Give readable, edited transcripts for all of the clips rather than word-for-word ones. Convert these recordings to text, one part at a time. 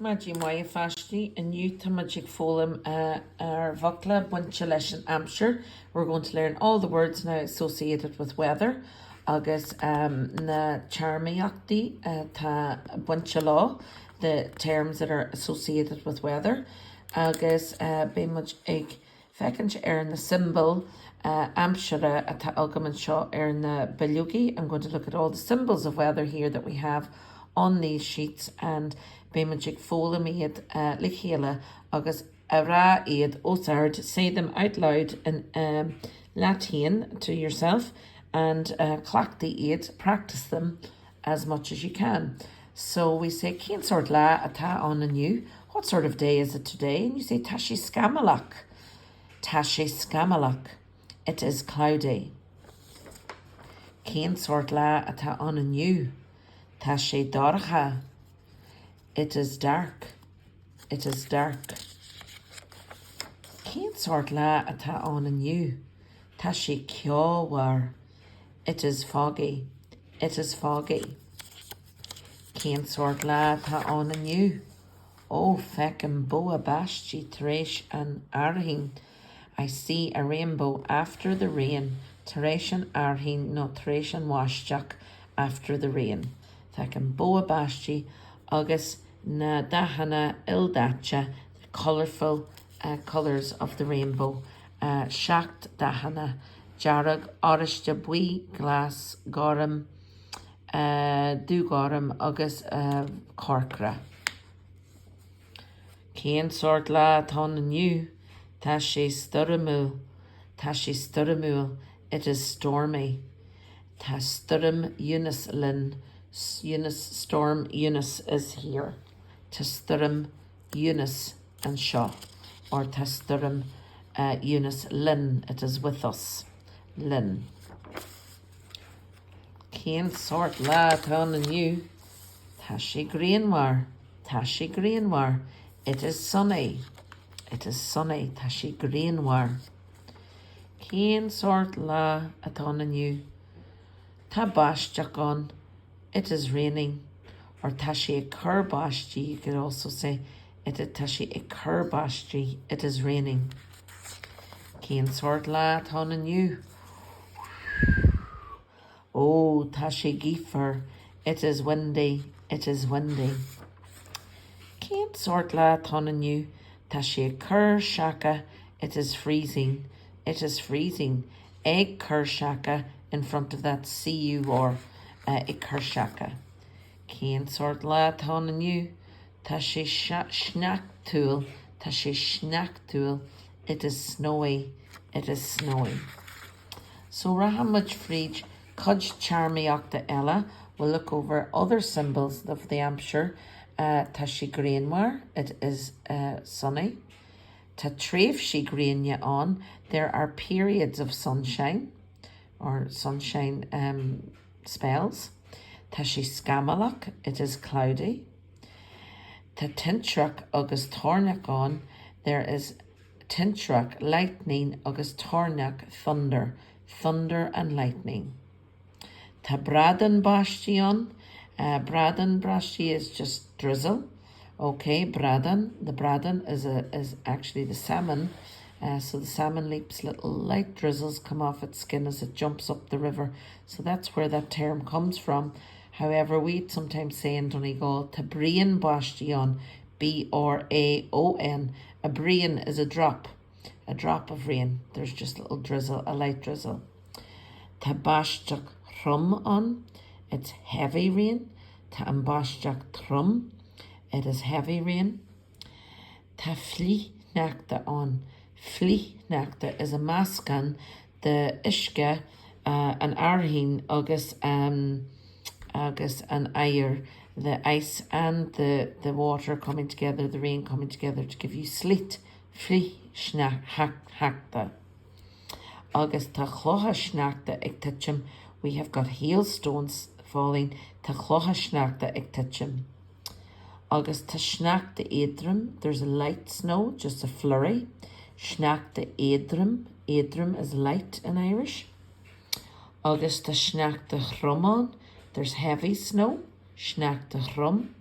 Maji Maya Fashti, a new Tamagic Folum our Vokla Bunchelesh in Aimsir. We're going to learn all the words now associated with weather. Agus na charmiachti ta bunchelaw, the terms that are associated with weather. Agus be much ag feckench the symbol Aimsir ta algaman shaw na belugi. I'm going to look at all the symbols of weather here that we have on these sheets and Bemajig Folam iad Lichela August Ara iad Osard. Say them out loud in Latin to yourself and clachti iad, practice them as much as you can. So we say Keen sort la ata on inniu. What sort of day is it today? And you say Tashi Skamalak. Tashi Skamalak. It is cloudy. Keen sort la ata on inniu. Tashi Darcha. It is dark. It is dark. Keen sort la ata on inniu. Tashi Kyawar. It is foggy. It is foggy. Keen sort la ata on inniu. Oh feckin boa bashti Teresh and Arhin. I see a rainbow after the rain. Teresh and Arhin, no Teresh and Washjak after the rain. Feckin boa bashti August na dahana ildacha, the colourful colours of the rainbow. Shakt dahana jarag orishta bui glass gorum du gorum agus corkra. Keen sort la ton inniu. Tashi sturamul. Tashi sturamul. It is stormy. Tasturum Eunice Lynn. Eunice storm Eunice is here. Tasturum Eunice and Shaw, or Tasturum Eunice Lynn. It is with us. Lynn. Keen sort la ton inniu. Tashi greenwar. Tashi greenwar. It is sunny. It is sunny. Tashi greenwar. Keen sort la aton inniu. Tabash jakon. It is raining. Or tashi a kurbashji. You could also say it is tashi a kurbashji. It is raining. Keen sort la aton inniu. Oh, tashi gifer. It is windy. It is windy. Keen sort la aton inniu. Tashi a kur shaka. It is freezing. It is freezing. Egg kur shaka in front of that CU or a kershaka. Keen sort la aton inniu. Tashi schnack tool. Tashi schnack tool. It is snowy. It is snowy. So Rahamaj Frij Kudge Charmiachta Ella will look over other symbols of the Aimsir. Tashi greenwar. It is sunny. Tatref she greenya on. There are periods of sunshine or sunshine spells. Tashi skamalak. It is cloudy. Tintrak agus tornak on. There is tintrak lightning agus tornak thunder. Thunder and lightning. Ta bradan bastion. Bradan brashti is just drizzle. Okay, bradan. The bradan is actually the salmon. So the salmon leaps, little light drizzles come off its skin as it jumps up the river. So that's where that term comes from. However, we'd sometimes say in Donegal, ta brian bastion, B-R-A-O-N. A brian is a drop of rain. There's just a little drizzle, a light drizzle. Ta bashjak thrum on. It's heavy rain. Ta ambashjak thrum. It is heavy rain. Ta fli nakta on. Fli nakta is a maskan. The ishka an arhin agus an ayer. The ice and the water coming together, the rain coming together to give you sleet. Fli shnak hakta. Agus ta chloha shnakta iktachim. We have got hailstones falling. Ta chloha shnakta iktachim. Agus ta shnakta edrum. There's a light snow, just a flurry. Shnakta edrum. Edrum is light in Irish. Agus ta shnakta chrumon. There's heavy snow. Shnakta chrum.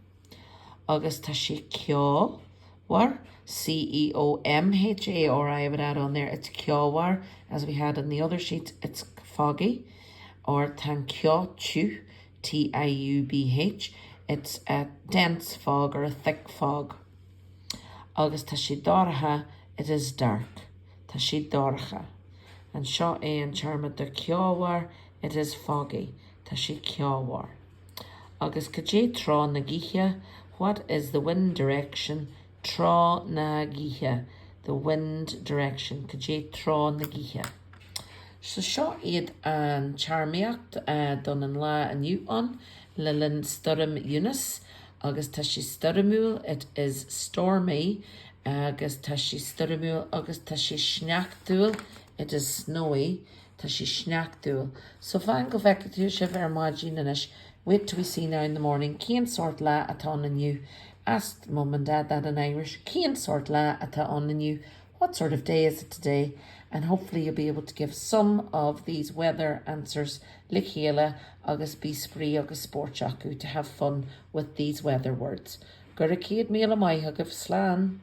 agus tá si ceolhar, C-E-O-M-H-A-R, I would add on there, it's ceolhar, as we had in the other sheets, it's foggy, or tan ceolchu, T-I-U-B-H, it's a dense fog or a thick fog. Agus tá si dorcha, it is dark. Tá si dorcha. And seo an charmad de ceolhar, it is foggy. Tá si ceolhar. Agus caché trá na githe, what is the wind direction? Trá na githe. The wind direction. Caché trá na githe. So seo iad an charmiacht done an la inniu an, lilin sturum unis, agus tá si sturumúil, it is stormy, agus tá si sturumúil, agus tá si sneachtúil, it is snowy, tá si sneachtúil. So fan go fecatú se ver margin inis, wait till we see now in the morning, cén sort la atá on inniu. Ask mum and dad that in Irish, cén sort la atá on inniu. What sort of day is it today? And hopefully you'll be able to give some of these weather answers le chéile agus bí sprí agus sport acu to have fun with these weather words. Gur a céad míle maith agah slán.